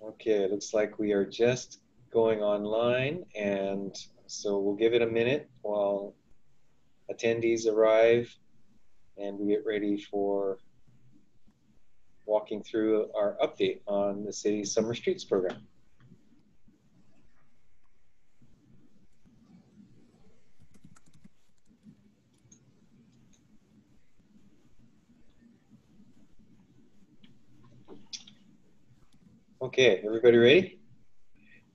Okay, it looks like we are just going online, and so we'll give it a minute while attendees arrive and we get ready for walking through our update on the city's Summer Streets program. Okay, everybody ready?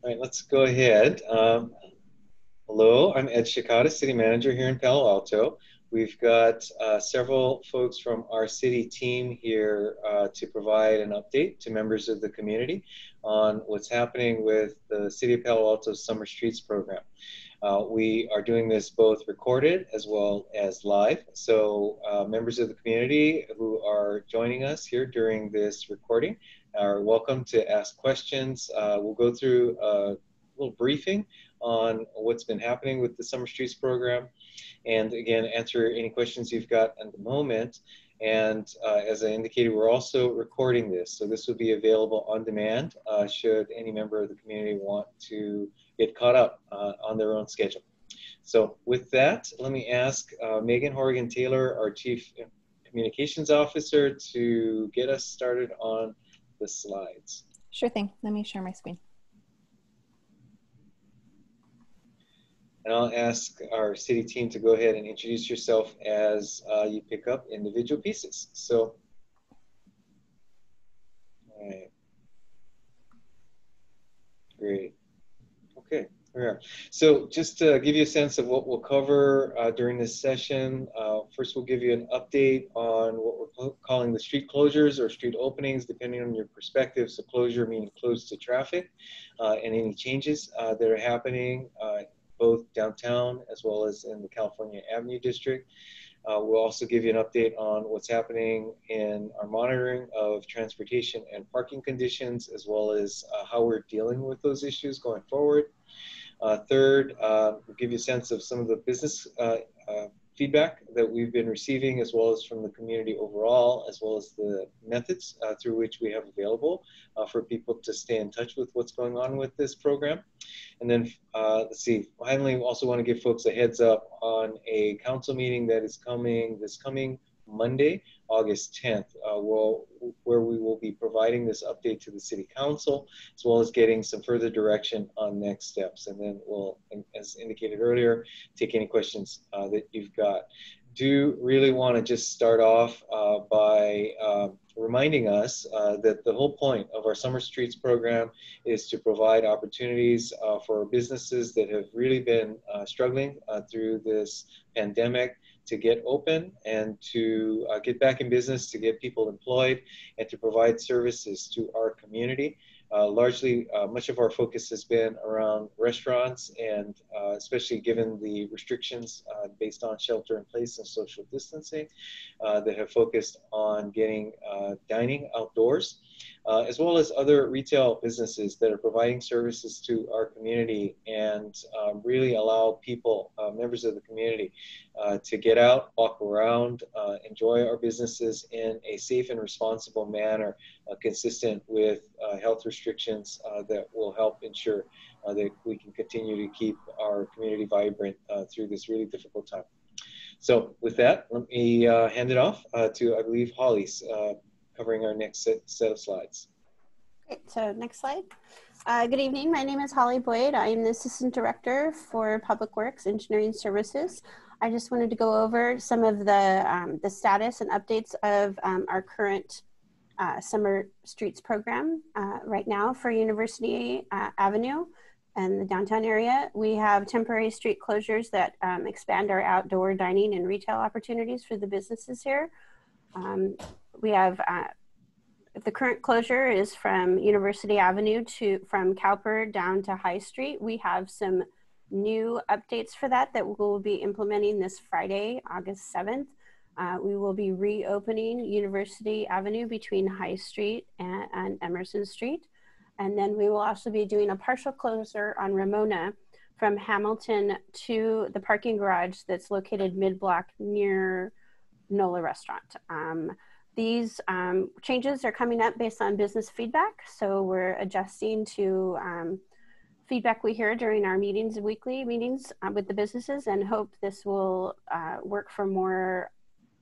All right, let's go ahead. Hello, I'm Ed Shikata, City Manager here in Palo Alto. We've got several folks from our city team here to provide an update to members of the community on what's happening with the City of Palo Alto's Summer Streets program. We are doing this both recorded as well as live. So members of the community who are joining us here during this recording are welcome to ask questions. We'll go through a little briefing on what's been happening with the Summer Streets program, and again, answer any questions you've got at the moment. And as I indicated, we're also recording this, so this will be available on demand should any member of the community want to get caught up on their own schedule. So with that, let me ask Megan Horgan-Taylor, our Chief Communications Officer, to get us started on the slides. Sure thing. Let me share my screen. And I'll ask our city team to go ahead and introduce yourself as you pick up individual pieces. So, all right. Great. Okay, here we are. So just to give you a sense of what we'll cover during this session, first we'll give you an update on what we're calling the street closures or street openings, depending on your perspective. So closure meaning closed to traffic, and any changes that are happening both downtown as well as in the California Avenue District. We'll also give you an update on what's happening in our monitoring of transportation and parking conditions, as well as how we're dealing with those issues going forward. Third, we'll give you a sense of some of the business feedback that we've been receiving, as well as from the community overall, as well as the methods through which we have available for people to stay in touch with what's going on with this program. And then let's see, finally, we also want to give folks a heads up on a council meeting that is coming this coming Monday, August 10th, where we will be providing this update to the City Council, as well as getting some further direction on next steps. And then we'll, as indicated earlier, take any questions that you've got. Do really want to just start off by reminding us that the whole point of our Summer Streets program is to provide opportunities for businesses that have really been struggling through this pandemic to get open and to get back in business, to get people employed, and to provide services to our community. Largely, much of our focus has been around restaurants, and especially given the restrictions based on shelter in place and social distancing that have focused on getting dining outdoors, as well as other retail businesses that are providing services to our community and really allow people, members of the community, to get out, walk around, enjoy our businesses in a safe and responsible manner, consistent with health restrictions that will help ensure that we can continue to keep our community vibrant through this really difficult time. So with that, let me hand it off to, I believe, Holly's covering our next set of slides. Great, so next slide. Good evening, my name is Holly Boyd. I am the Assistant Director for Public Works Engineering Services. I just wanted to go over some of the status and updates of our current Summer Streets program right now for University Avenue and the downtown area. We have temporary street closures that expand our outdoor dining and retail opportunities for the businesses here. We have the current closure is from University Avenue from Cowper down to High Street. We have some new updates for that we'll be implementing this Friday, August 7th. We will be reopening University Avenue between High Street and Emerson Street. And then we will also be doing a partial closure on Ramona from Hamilton to the parking garage that's located mid-block near NOLA Restaurant. These changes are coming up based on business feedback. So we're adjusting to feedback we hear during our meetings, weekly meetings with the businesses, and hope this will work for more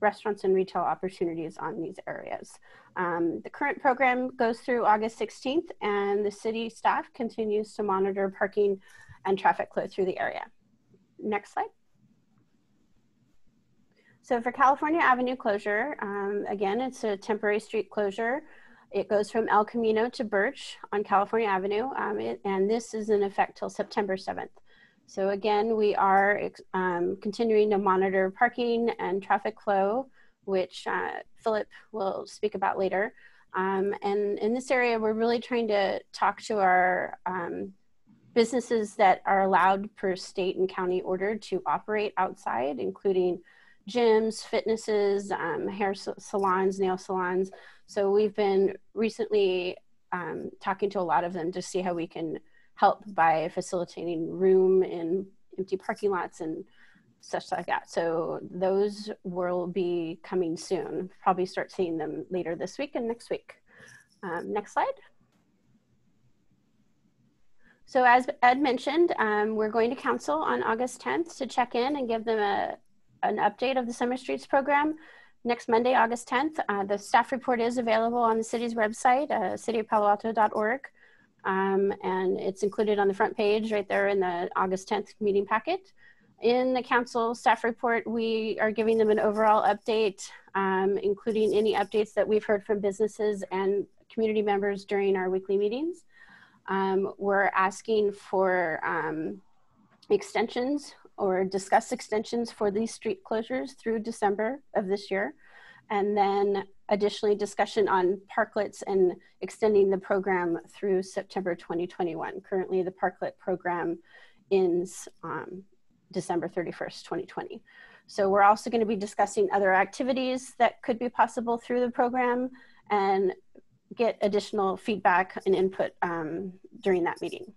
restaurants and retail opportunities on these areas. The current program goes through August 16th, and the city staff continues to monitor parking and traffic flow through the area. Next slide. So for California Avenue closure, again, it's a temporary street closure. It goes from El Camino to Birch on California Avenue, and this is in effect till September 7th. So again, we are continuing to monitor parking and traffic flow, which Philip will speak about later. And in this area, we're really trying to talk to our businesses that are allowed per state and county order to operate outside, including gyms, fitnesses, hair salons, nail salons. So we've been recently talking to a lot of them to see how we can help by facilitating room in empty parking lots and such like that. So those will be coming soon. Probably start seeing them later this week and next week. Next slide. So as Ed mentioned, we're going to council on August 10th to check in and give them an update of the Summer Streets program. Next Monday, August 10th, the staff report is available on the city's website, cityofpaloalto.org. And it's included on the front page right there in the August 10th meeting packet. In the council staff report, we are giving them an overall update, including any updates that we've heard from businesses and community members during our weekly meetings. We're asking for extensions or discuss extensions for these street closures through December of this year. And then additionally discussion on parklets and extending the program through September 2021. Currently the parklet program ends December 31st, 2020. So we're also going to be discussing other activities that could be possible through the program and get additional feedback and input during that meeting.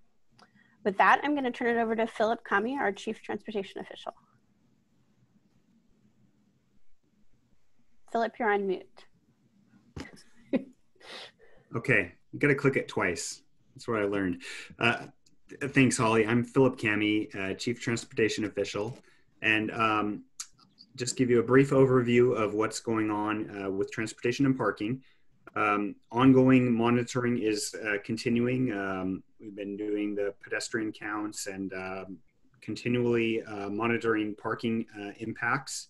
With that, I'm going to turn it over to Philip Kami, our Chief Transportation Official. Philip, you're on mute. Okay, you got to click it twice. That's what I learned. Thanks, Holly. I'm Philip Kami, Chief Transportation Official, and just give you a brief overview of what's going on with transportation and parking. Ongoing monitoring is continuing. We've been doing the pedestrian counts and continually monitoring parking impacts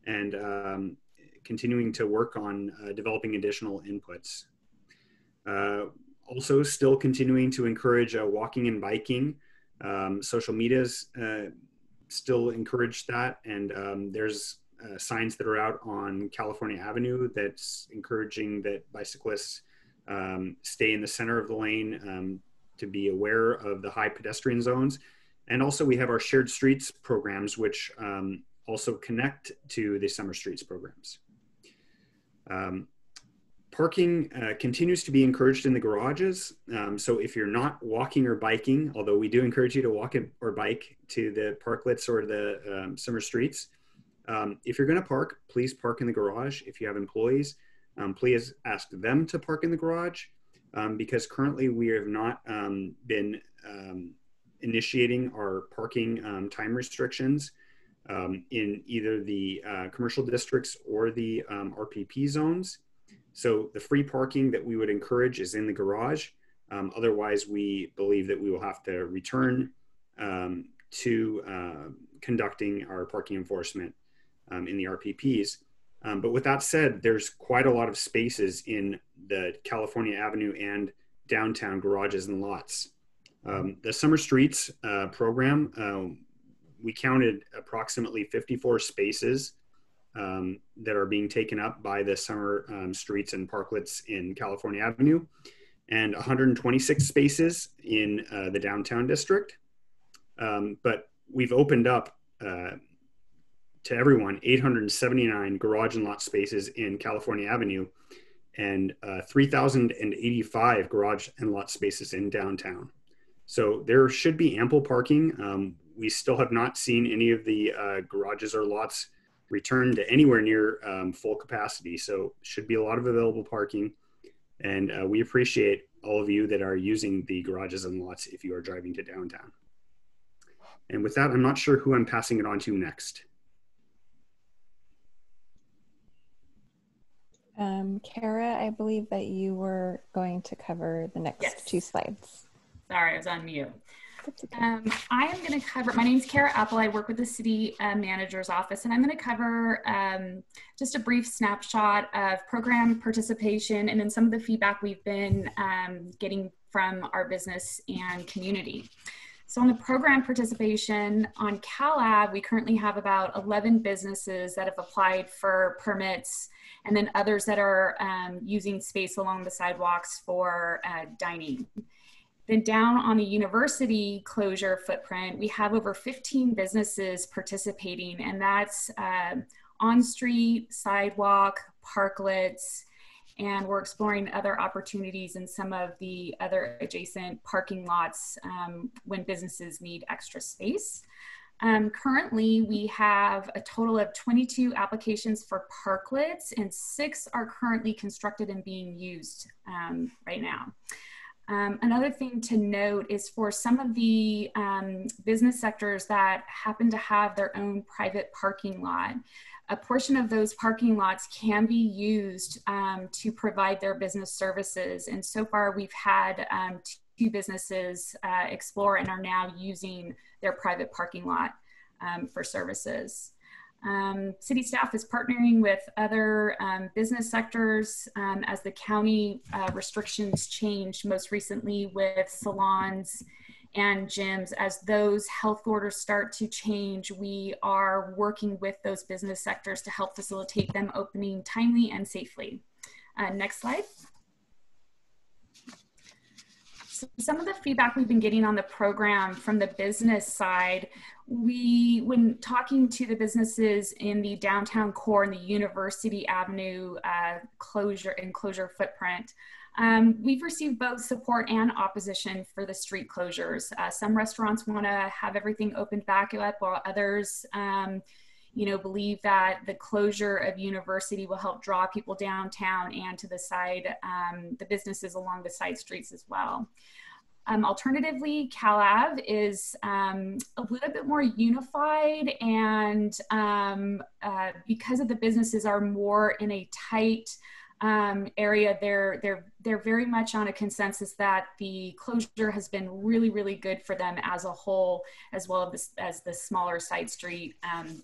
and continuing to work on developing additional inputs. Also still continuing to encourage walking and biking. Social media's still encourage that, and there's signs that are out on California Avenue that's encouraging that bicyclists stay in the center of the lane to be aware of the high pedestrian zones. And also we have our shared streets programs, which also connect to the Summer Streets programs. Parking continues to be encouraged in the garages. So if you're not walking or biking, although we do encourage you to walk or bike to the parklets or the Summer Streets, if you're going to park, please park in the garage. If you have employees, please ask them to park in the garage, because currently we have not been initiating our parking time restrictions in either the commercial districts or the RPP zones. So the free parking that we would encourage is in the garage. Otherwise, we believe that we will have to return to conducting our parking enforcement in the RPPs. But with that said, there's quite a lot of spaces in the California Avenue and downtown garages and lots. The Summer Streets program, we counted approximately 54 spaces that are being taken up by the Summer Streets and parklets in California Avenue, and 126 spaces in the downtown district. But we've opened up to everyone 879 garage and lot spaces in California Avenue and 3,085 garage and lot spaces in downtown. So there should be ample parking. We still have not seen any of the garages or lots return to anywhere near full capacity. So should be a lot of available parking. And we appreciate all of you that are using the garages and lots if you are driving to downtown. And with that, I'm not sure who I'm passing it on to next. Kara, I believe that you were going to cover the next 2 slides. Sorry, I was on mute. Okay. I am going to cover, my name's Kara Apple. I work with the city manager's office, and I'm going to cover just a brief snapshot of program participation and then some of the feedback we've been getting from our business and community. So on the program participation on CalAv, we currently have about 11 businesses that have applied for permits, and then others that are using space along the sidewalks for dining. Then down on the university closure footprint, we have over 15 businesses participating, and that's on-street, sidewalk, parklets, and we're exploring other opportunities in some of the other adjacent parking lots when businesses need extra space. Currently, we have a total of 22 applications for parklets, and 6 are currently constructed and being used right now. Another thing to note is for some of the business sectors that happen to have their own private parking lot, a portion of those parking lots can be used to provide their business services. And so far we've had 2 businesses explore and are now using their private parking lot for services. City staff is partnering with other business sectors as the county restrictions change, most recently with salons and gyms. As those health orders start to change, we are working with those business sectors to help facilitate them opening timely and safely. Next slide. So some of the feedback we've been getting on the program from the business side, when talking to the businesses in the downtown core and the University Avenue closure footprint, we've received both support and opposition for the street closures. Some restaurants want to have everything opened back up, while others believe that the closure of University will help draw people downtown and to the side, the businesses along the side streets as well. Alternatively, CalAv is a little bit more unified, and because of the businesses are more in a tight area, they're very much on a consensus that the closure has been really, really good for them as a whole, as well as the smaller side street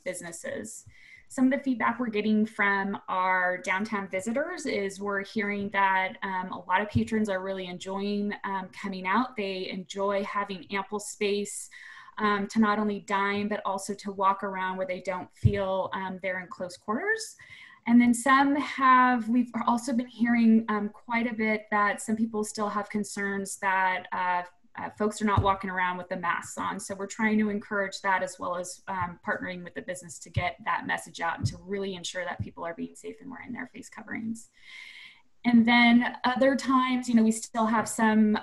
businesses. Some of the feedback we're getting from our downtown visitors is we're hearing that a lot of patrons are really enjoying coming out. They enjoy having ample space to not only dine, but also to walk around where they don't feel they're in close quarters. And then we've also been hearing quite a bit that some people still have concerns that folks are not walking around with the masks on. So we're trying to encourage that, as well as partnering with the business to get that message out and to really ensure that people are being safe and wearing their face coverings. And then other times, we still have some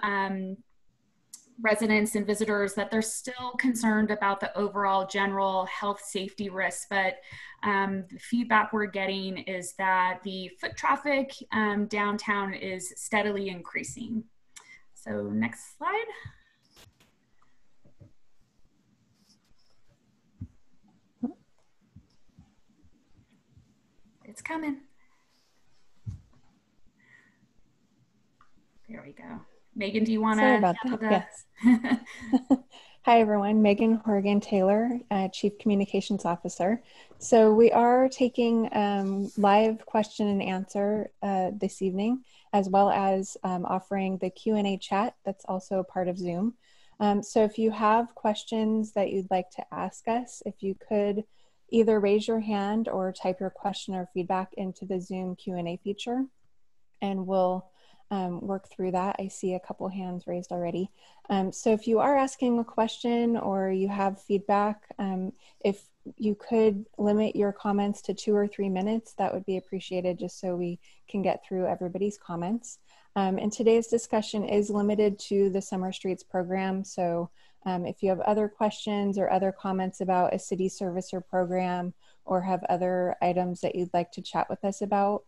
residents and visitors that they're still concerned about the overall general health safety risks, but the feedback we're getting is that the foot traffic downtown is steadily increasing. So next slide. It's coming. There we go. Megan, do you want to? Sorry about that. Yes. Hi, everyone. Megan Horgan-Taylor, Chief Communications Officer. So we are taking live question and answer this evening, as well as offering the Q&A chat that's also part of Zoom. So if you have questions that you'd like to ask us, if you could either raise your hand or type your question or feedback into the Zoom Q&A feature, and we'll work through that. I see a couple hands raised already. So if you are asking a question or you have feedback, if you could limit your comments to 2 or 3 minutes, that would be appreciated, just so we can get through everybody's comments. And today's discussion is limited to the Summer Streets program. So if you have other questions or other comments about a city service or program, or have other items that you'd like to chat with us about,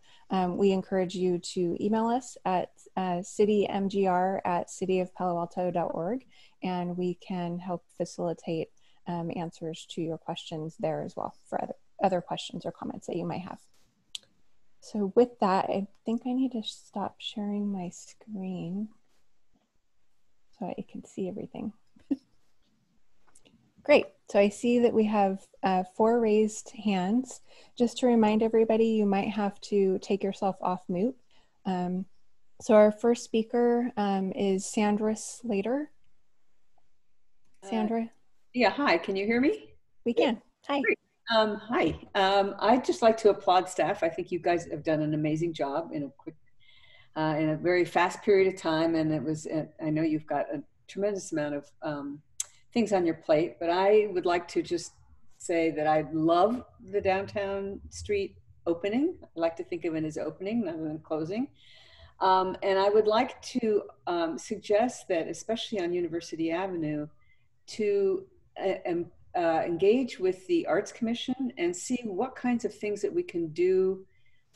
we encourage you to email us at citymgr@cityofpaloalto.org, and we can help facilitate answers to your questions there as well for other questions or comments that you might have. So with that, I think I need to stop sharing my screen so I can see everything. Great. So I see that we have 4 raised hands. Just to remind everybody, you might have to take yourself off mute. So our first speaker is Sandra Slater. Sandra? Yeah, hi, can you hear me? We can. Hi. Great. Hi. I'd just like to applaud staff. I think you guys have done an amazing job in a very fast period of time. And it was, I know you've got a tremendous amount of things on your plate, but I would like to just say that I love the downtown street opening. I like to think of it as opening rather than closing. And I would like to suggest that, especially on University Avenue, to engage with the Arts Commission and see what kinds of things that we can do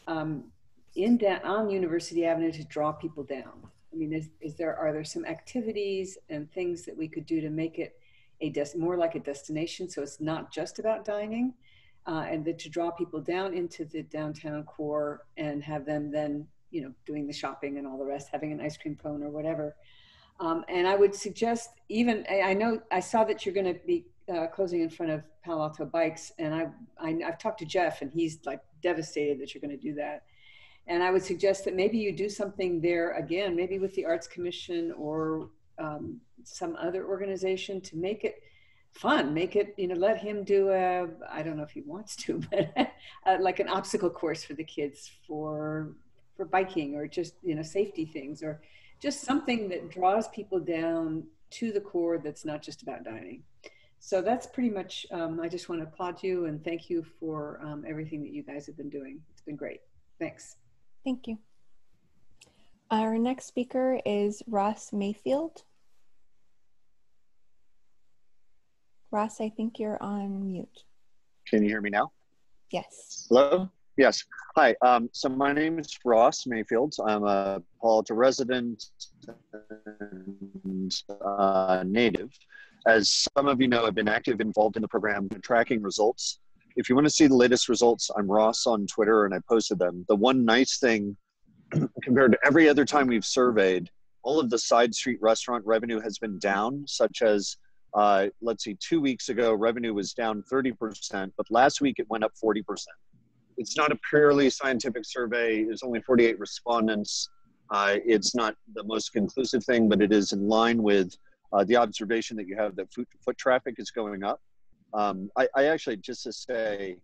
on University Avenue to draw people down. I mean, are there some activities and things that we could do to make it more like a destination, so it's not just about dining, and to draw people down into the downtown core and have them then, doing the shopping and all the rest, having an ice cream cone or whatever. And I would suggest I saw that you're going to be closing in front of Palo Alto Bikes, and I've talked to Jeff, and he's like devastated that you're going to do that. And I would suggest that maybe you do something there again, maybe with the Arts Commission or some other organization, to make it fun, make it, let him do I don't know if he wants to, but like an obstacle course for the kids for biking, or just, safety things, or just something that draws people down to the core that's not just about dining. So that's pretty much, I just want to applaud you and thank you for everything that you guys have been doing. It's been great. Thanks. Thank you. Our next speaker is Ross Mayfield. Ross, I think you're on mute. Can you hear me now? Yes. Hello? Yes. Hi. So my name is Ross Mayfield. I'm a Palo Alto resident and native. As some of you know, I've been involved in the program and tracking results. If you want to see the latest results, I'm Ross on Twitter, and I posted them. The one nice thing, compared to every other time we've surveyed, all of the side street restaurant revenue has been down, such as, let's see, 2 weeks ago, revenue was down 30%, but last week it went up 40%. It's not a purely scientific survey. There's only 48 respondents. It's not the most conclusive thing, but it is in line with the observation that you have that foot traffic is going up. I actually, just to say,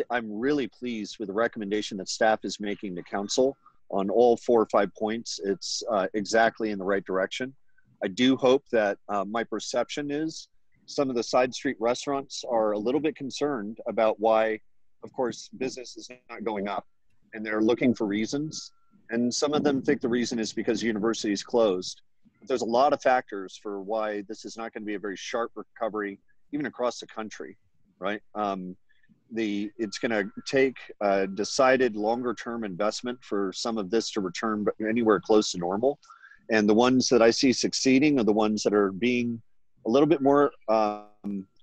I'm really pleased with the recommendation that staff is making to council on all 4 or 5 points. It's exactly in the right direction. I do hope that my perception is some of the side street restaurants are a little bit concerned about why, of course, business is not going up, and they're looking for reasons. And some of them think the reason is because university is closed. But there's a lot of factors for why this is not going to be a very sharp recovery, even across the country, right? It's going to take a decided longer-term investment for some of this to return anywhere close to normal. And the ones that I see succeeding are the ones that are being a little bit more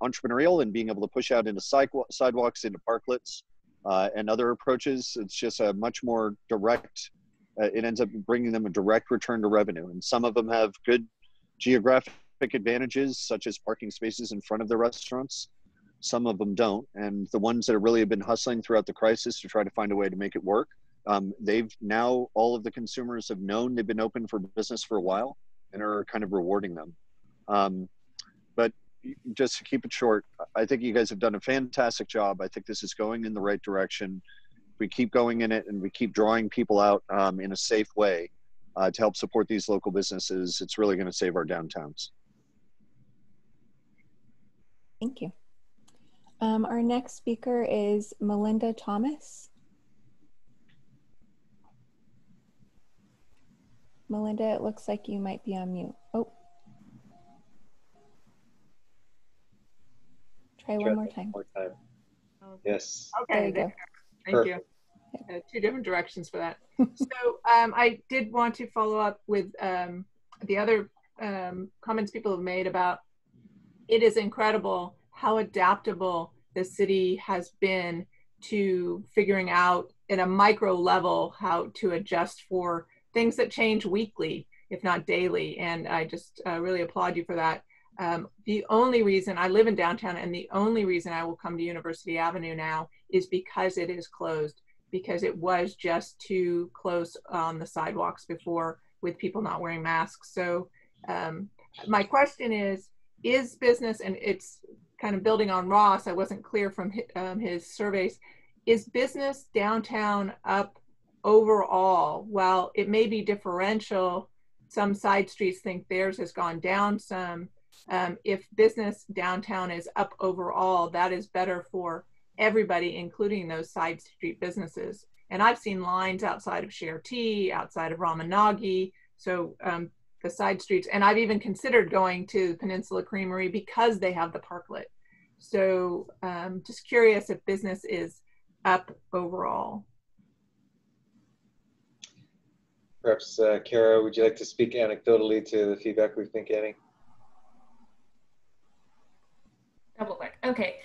entrepreneurial and being able to push out into sidewalks, into parklets, and other approaches. It's just a much more direct, it ends up bringing them a direct return to revenue. And some of them have good geographic advantages, such as parking spaces in front of the restaurants. Some of them don't. And the ones that really have been hustling throughout the crisis to try to find a way to make it work, all of the consumers have known they've been open for business for a while and are kind of rewarding them. But just to keep it short, I think you guys have done a fantastic job. I think this is going in the right direction. If we keep going in it and we keep drawing people out in a safe way to help support these local businesses, it's really going to save our downtowns. Thank you. Our next speaker is Melinda Thomas. Melinda, it looks like you might be on mute. Oh. Try one more time. Yes. There Okay, you go. thank you. Two different directions for that. So I did want to follow up with the other comments people have made about it is incredible how adaptable the city has been to figuring out at a micro level how to adjust for things that change weekly, if not daily. And I just really applaud you for that. The only reason I live in downtown and the only reason I will come to University Avenue now is because it is closed, because it was just too close on the sidewalks before with people not wearing masks. So my question is business, and it's kind of building on Ross, I wasn't clear from his surveys, is business downtown up overall? While it may be differential, some side streets think theirs has gone down some. If business downtown is up overall, that is better for everybody, including those side street businesses. And I've seen lines outside of Share Tea, outside of Ramonagi. So the side streets, and I've even considered going to Peninsula Creamery because they have the parklet. So just curious if business is up overall. Perhaps, Kara, would you like to speak anecdotally to the feedback we've been getting? Double click. Okay.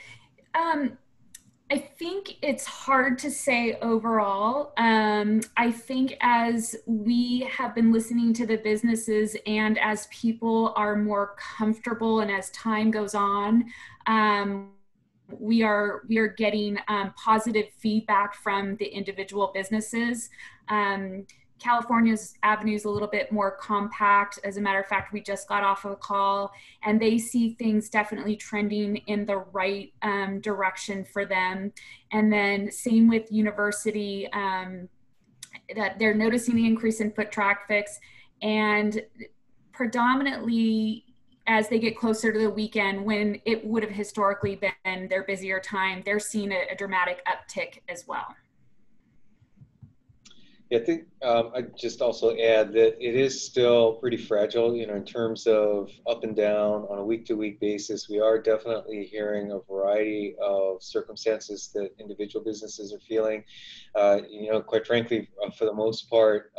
I think it's hard to say overall. I think as we have been listening to the businesses and as people are more comfortable and as time goes on, we are getting positive feedback from the individual businesses. California's avenue is a little bit more compact. As a matter of fact, we just got off of a call and they see things definitely trending in the right direction for them. And then same with University, that they're noticing the increase in foot traffic, and predominantly as they get closer to the weekend, when it would have historically been their busier time, they're seeing a dramatic uptick as well. Yeah, I think I'd just also add that it is still pretty fragile, you know, in terms of up and down on a week-to-week basis. We are definitely hearing a variety of circumstances that individual businesses are feeling. You know, quite frankly, for the most part,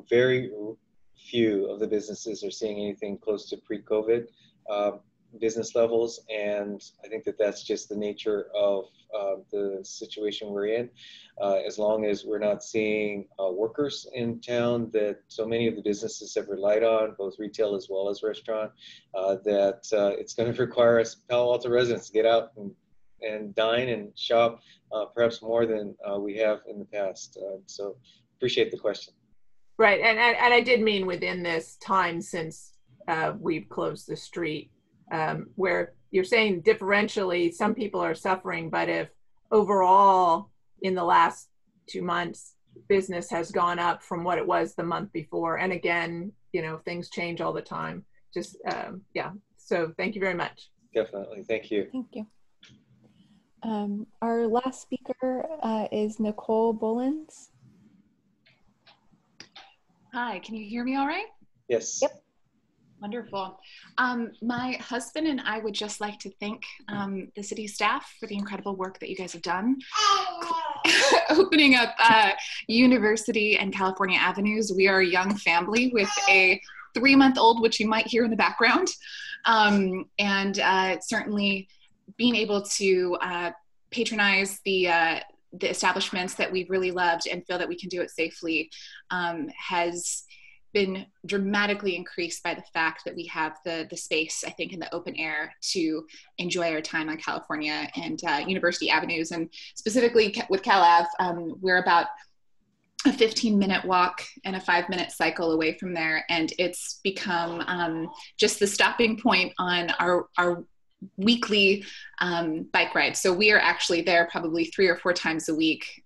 very few of the businesses are seeing anything close to pre-COVID business levels, and I think that that's just the nature of the situation we're in. As long as we're not seeing workers in town that so many of the businesses have relied on, both retail as well as restaurant, that it's going to require us Palo Alto residents to get out and dine and shop perhaps more than we have in the past. So appreciate the question. Right, and I did mean within this time since we've closed the street, where you're saying differentially some people are suffering, but if overall in the last 2 months business has gone up from what it was the month before, and again, you know, things change all the time. Just yeah, so thank you very much. Definitely, thank you. Thank you. Our last speaker is Nicole Bullens. Hi, can you hear me all right? Yes. Yep. Wonderful. My husband and I would just like to thank the city staff for the incredible work that you guys have done. Opening up University and California Avenues. We are a young family with a 3-month-old, which you might hear in the background. And certainly being able to patronize the establishments that we've really loved and feel that we can do it safely has been dramatically increased by the fact that we have the space, I think, in the open air to enjoy our time on California and University Avenues. And specifically with Cal Ave, we're about a 15-minute walk and a 5-minute cycle away from there. And it's become just the stopping point on our weekly bike ride. So we are actually there probably 3 or 4 times a week,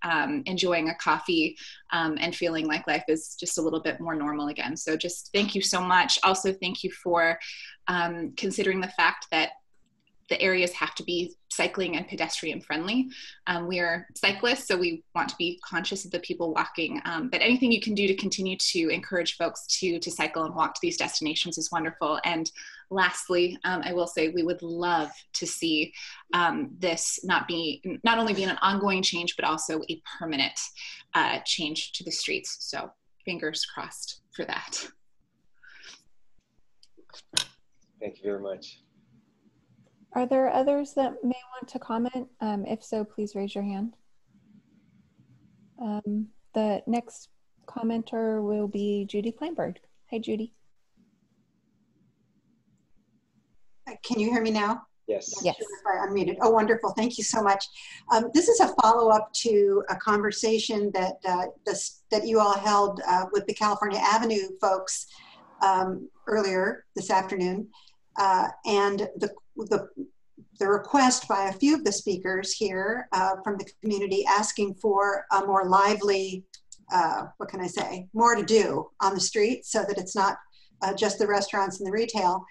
enjoying a coffee and feeling like life is just a little bit more normal again. So just thank you so much. Also, thank you for considering the fact that the areas have to be cycling and pedestrian friendly. We are cyclists, so we want to be conscious of the people walking, but anything you can do to continue to encourage folks to cycle and walk to these destinations is wonderful. And lastly, I will say we would love to see this not only be an ongoing change, but also a permanent change to the streets. So fingers crossed for that. Thank you very much. Are there others that may want to comment? If so, please raise your hand. The next commenter will be Judy Kleinberg. Hi, Judy. Can you hear me now? Yes. Yes. Sure if I unmuted. Oh, wonderful. Thank you so much. This is a follow-up to a conversation that that you all held with the California Avenue folks earlier this afternoon. And the request by a few of the speakers here from the community asking for a more lively, what can I say, more to do on the street so that it's not just the restaurants and the retail.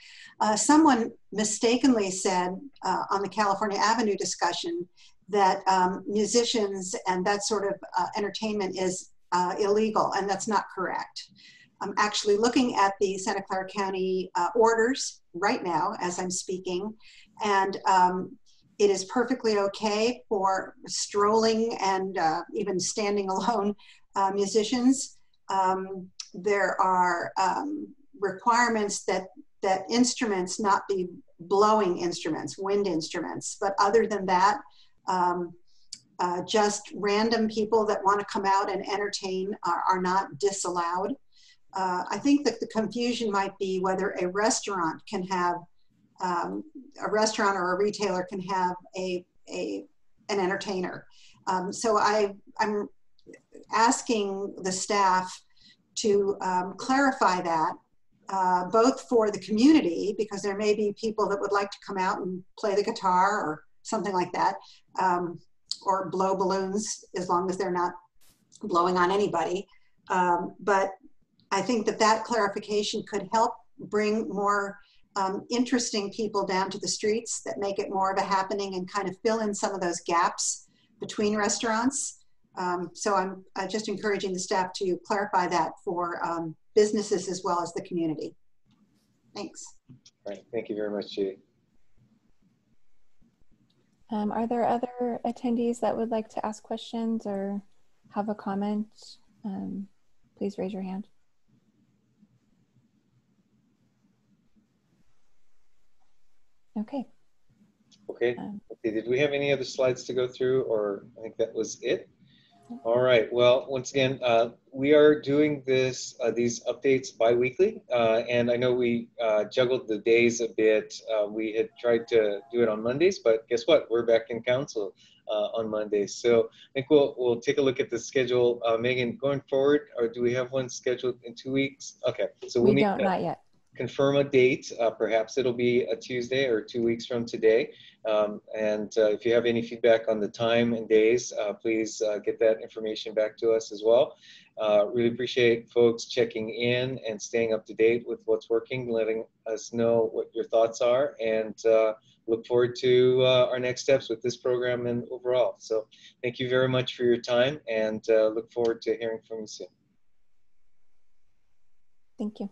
Someone mistakenly said on the California Avenue discussion that musicians and that sort of entertainment is illegal, and that's not correct. I'm actually looking at the Santa Clara County orders right now as I'm speaking, and it is perfectly okay for strolling and even standing alone musicians. There are requirements that instruments not be blowing instruments, wind instruments, but other than that, just random people that want to come out and entertain are not disallowed. I think that the confusion might be whether a restaurant can have, a restaurant or a retailer can have an entertainer. So I'm asking the staff to clarify that, both for the community, because there may be people that would like to come out and play the guitar or something like that, or blow balloons, as long as they're not blowing on anybody. But I think that that clarification could help bring more interesting people down to the streets, that make it more of a happening and kind of fill in some of those gaps between restaurants. So I'm just encouraging the staff to clarify that for businesses as well as the community. Thanks. All right, thank you very much, Judy. Are there other attendees that would like to ask questions or have a comment? Please raise your hand. Okay. Okay. Okay. Did we have any other slides to go through, or I think that was it? All right. Well, once again, we are doing these updates bi-weekly, and I know we juggled the days a bit. We had tried to do it on Mondays, but guess what? We're back in council on Mondays. So I think we'll take a look at the schedule. Megan, going forward, or do we have one scheduled in 2 weeks? Okay. So we'll we don't, not yet. Confirm a date. Perhaps it'll be a Tuesday or 2 weeks from today. And if you have any feedback on the time and days, please get that information back to us as well. Really appreciate folks checking in and staying up to date with what's working, letting us know what your thoughts are, and look forward to our next steps with this program and overall. So thank you very much for your time, and look forward to hearing from you soon. Thank you.